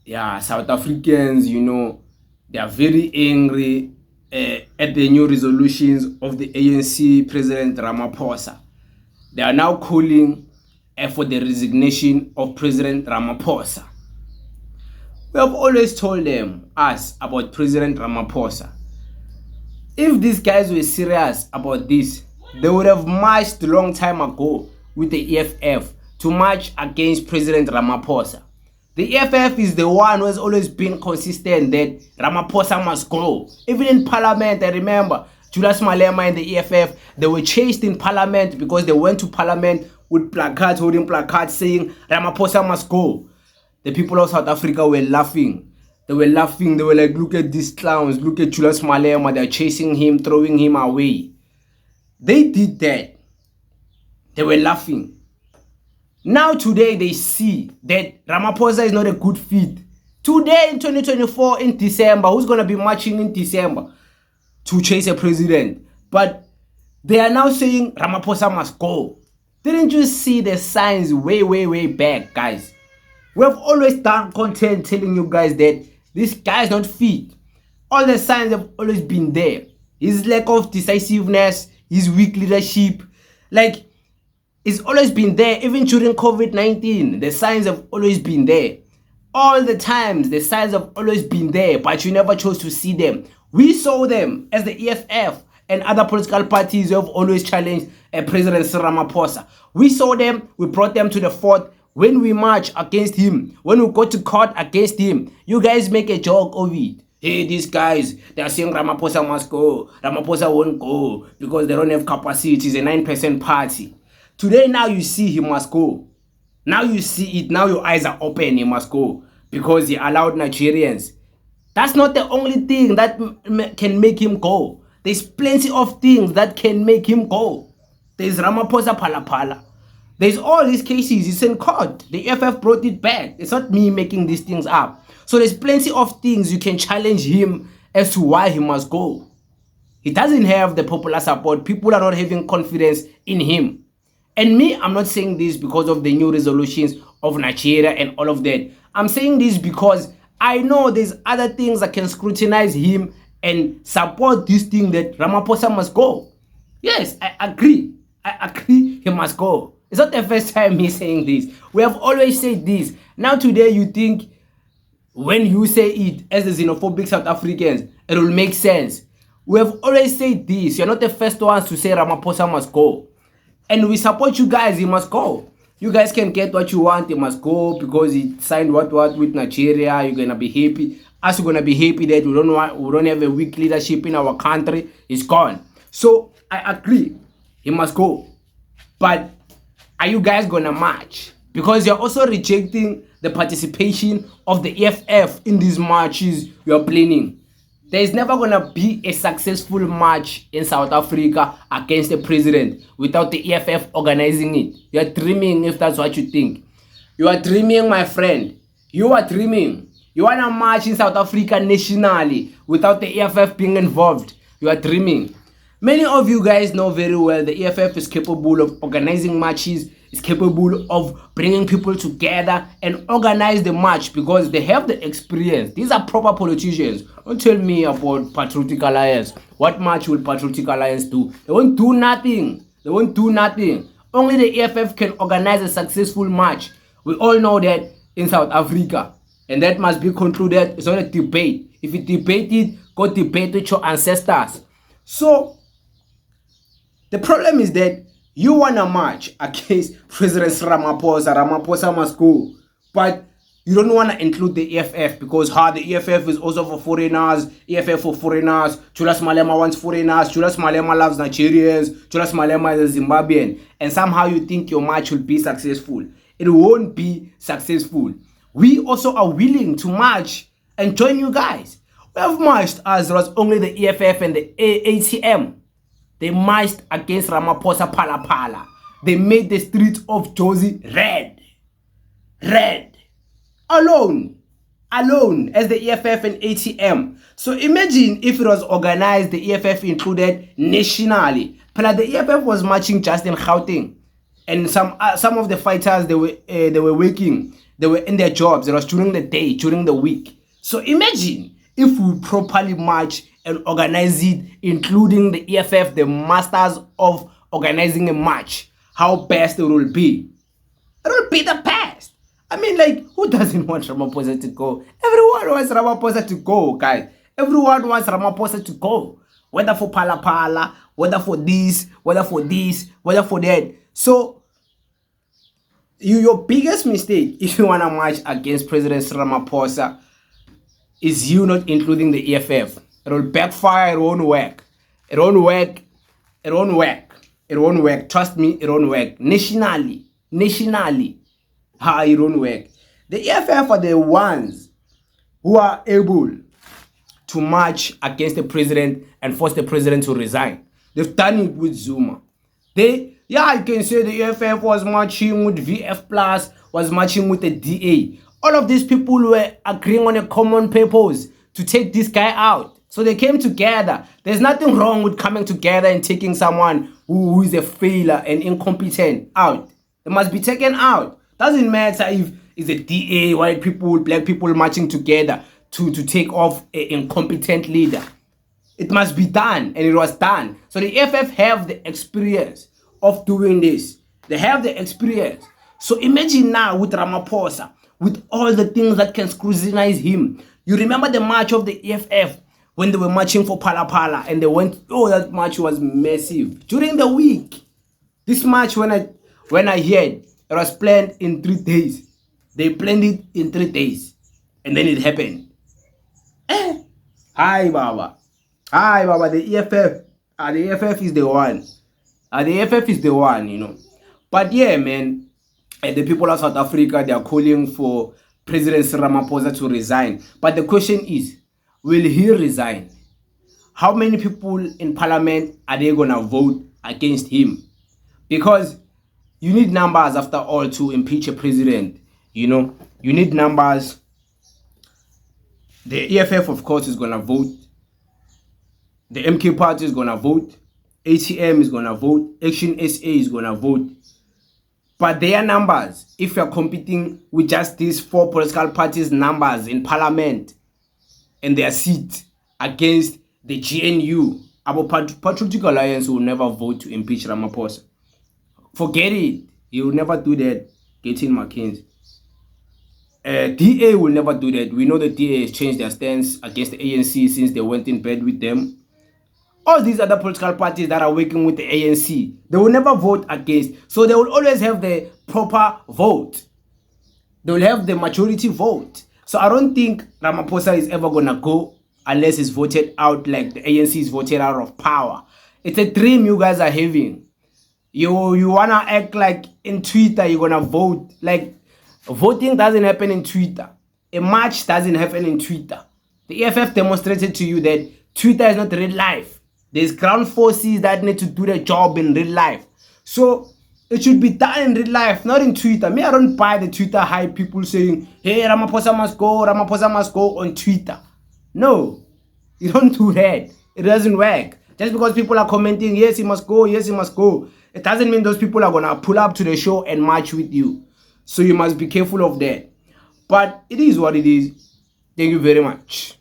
yeah, South Africans, they are very angry at the new resolutions of the ANC President Ramaphosa. They are now calling for the resignation of President Ramaphosa. We have always told us about President Ramaphosa. If these guys were serious about this, they would have marched a long time ago with the EFF to march against President Ramaphosa. The EFF is the one who has always been consistent that Ramaphosa must go. Even in Parliament, I remember Julius Malema and the EFF, they were chased in Parliament because they went to Parliament with placards, holding placards saying Ramaphosa must go. The people of South Africa were laughing. They were laughing. They were like, look at these clowns. Look at Julius Malema. They're chasing him, throwing him away. They did that. They were laughing. Now today they see that Ramaphosa is not a good fit. Today in 2024 in December, who's going to be marching in December to chase a president? But they are now saying Ramaphosa must go. Didn't you see the signs way back, guys? We have always done content telling you guys that this guy is not fit. All the signs have always been there. His lack of decisiveness, his weak leadership, like, it's always been there. Even during COVID-19, the signs have always been there. All the times, the signs have always been there, but you never chose to see them. We saw them as the EFF and other political parties who have always challenged President Ramaphosa. We saw them, we brought them to the fort. When we march against him, when we go to court against him, you guys make a joke of it. Hey, these guys, they are saying Ramaphosa must go. Ramaphosa won't go because they don't have capacity. It's a 9% party. Today, now you see he must go. Now you see it. Now your eyes are open. He must go because he allowed Nigerians. That's not the only thing that can make him go. There's plenty of things that can make him go. There's Ramaphosa Pala. There's all these cases. It's in court. The EFF brought it back. It's not me making these things up. So there's plenty of things you can challenge him as to why he must go. He doesn't have the popular support. People are not having confidence in him. And me, I'm not saying this because of the new resolutions of Nigeria and all of that. I'm saying this because I know there's other things that can scrutinize him and support this thing that Ramaphosa must go. Yes, I agree. I agree he must go. It's not the first time he's saying this. We have always said this. Now today you think when you say it as the xenophobic South Africans, it will make sense. We have always said this. You're not the first ones to say Ramaphosa must go. And we support you guys, he must go. You guys can get what you want, he must go because he signed what with Nigeria. You're gonna be happy. Us, we're gonna be happy that we don't have a weak leadership in our country. It's gone. So I agree, he must go. But are you guys gonna march? Because you're also rejecting the participation of the EFF in these marches you're planning. There is never going to be a successful march in South Africa against the president without the EFF organizing it. You are dreaming if that's what you think. You are dreaming, my friend. You are dreaming. You want to march in South Africa nationally without the EFF being involved. You are dreaming. Many of you guys know very well the EFF is capable of organizing marches, is capable of bringing people together and organize the march because they have the experience. These are proper politicians. Don't tell me about Patriotic Alliance. What march will Patriotic Alliance do? They won't do nothing. They won't do nothing. Only the EFF can organize a successful march. We all know that in South Africa. And that must be concluded. It's not a debate. If you debate it, go debate with your ancestors. So, the problem is that you want to march against President Ramaphosa. Ramaphosa must go. But you don't want to include the EFF because the EFF is also for foreigners. EFF for foreigners. Julius Malema wants foreigners. Julius Malema loves Nigerians. Julius Malema is a Zimbabwean. And somehow you think your march will be successful. It won't be successful. We also are willing to march and join you guys. We have marched as was only the EFF and the ATM. They marched against Ramaphosa Pala. They made the streets of Jozi red. Red. Alone as the EFF and ATM. So imagine if it was organized, the EFF included nationally. But the EFF was marching just in Gauteng. And some of the fighters, they were working They were in their jobs. It was during the day, during the week. So imagine if we properly march and organize it, including the EFF, the masters of organizing a march, how best it will be. It will be the best. I mean, like, who doesn't want Ramaphosa to go? Everyone wants Ramaphosa to go, guys. Everyone wants Ramaphosa to go. Whether for Pala, whether for this, whether for this, whether for that. So, your biggest mistake if you want to march against President Ramaphosa is you not including the EFF. It will backfire. It won't work. It won't work. It won't work. It won't work. Trust me, it won't work. Nationally, how it won't work. The EFF are the ones who are able to march against the president and force the president to resign. They've done it with Zuma. I can say the EFF was marching with VF Plus, was marching with the DA. All of these people were agreeing on a common purpose to take this guy out. So they came together. There's nothing wrong with coming together and taking someone who is a failure and incompetent out. They must be taken out. Doesn't matter if it's a DA, white people, black people marching together to take off an incompetent leader. It must be done, and it was done. So the EFF have the experience of doing this. They have the experience. So imagine now with Ramaphosa, with all the things that can scrutinize him. You remember the march of the EFF when they were marching for Pala and they went, oh, that march was massive. During the week, this march, when I heard, it was planned in 3 days. They planned it in 3 days. And then it happened. Hi, Baba, the EFF. The EFF is the one. The EFF is the one, you know. But yeah, man, the people of South Africa, they are calling for President Ramaphosa to resign. But the question is, will he resign? How many people in parliament are they going to vote against him? Because you need numbers after all to impeach a president. You know, you need numbers. The EFF, of course, is going to vote. The MK party is going to vote. ATM is going to vote. Action SA is going to vote. But their numbers, if you're competing with just these 4 political parties' numbers in parliament and their seat against the GNU, our Patriotic Alliance will never vote to impeach Ramaphosa. Forget it. He will never do that. Getting McKinsey. DA will never do that. We know the DA has changed their stance against the ANC since they went in bed with them. All these other political parties that are working with the ANC, they will never vote against. So they will always have the proper vote. They will have the majority vote. So I don't think Ramaphosa is ever going to go unless he's voted out like the ANC is voted out of power. It's a dream you guys are having. You want to act like in Twitter you're going to vote. Like, voting doesn't happen in Twitter. A march doesn't happen in Twitter. The EFF demonstrated to you that Twitter is not real life. There's ground forces that need to do the job in real life. So it should be done in real life, not in Twitter. Me, I don't buy the Twitter hype people saying, hey, Ramaphosa must go on Twitter. No, you don't do that. It doesn't work. Just because people are commenting, yes, he must go, it doesn't mean those people are going to pull up to the show and march with you. So you must be careful of that. But it is what it is. Thank you very much.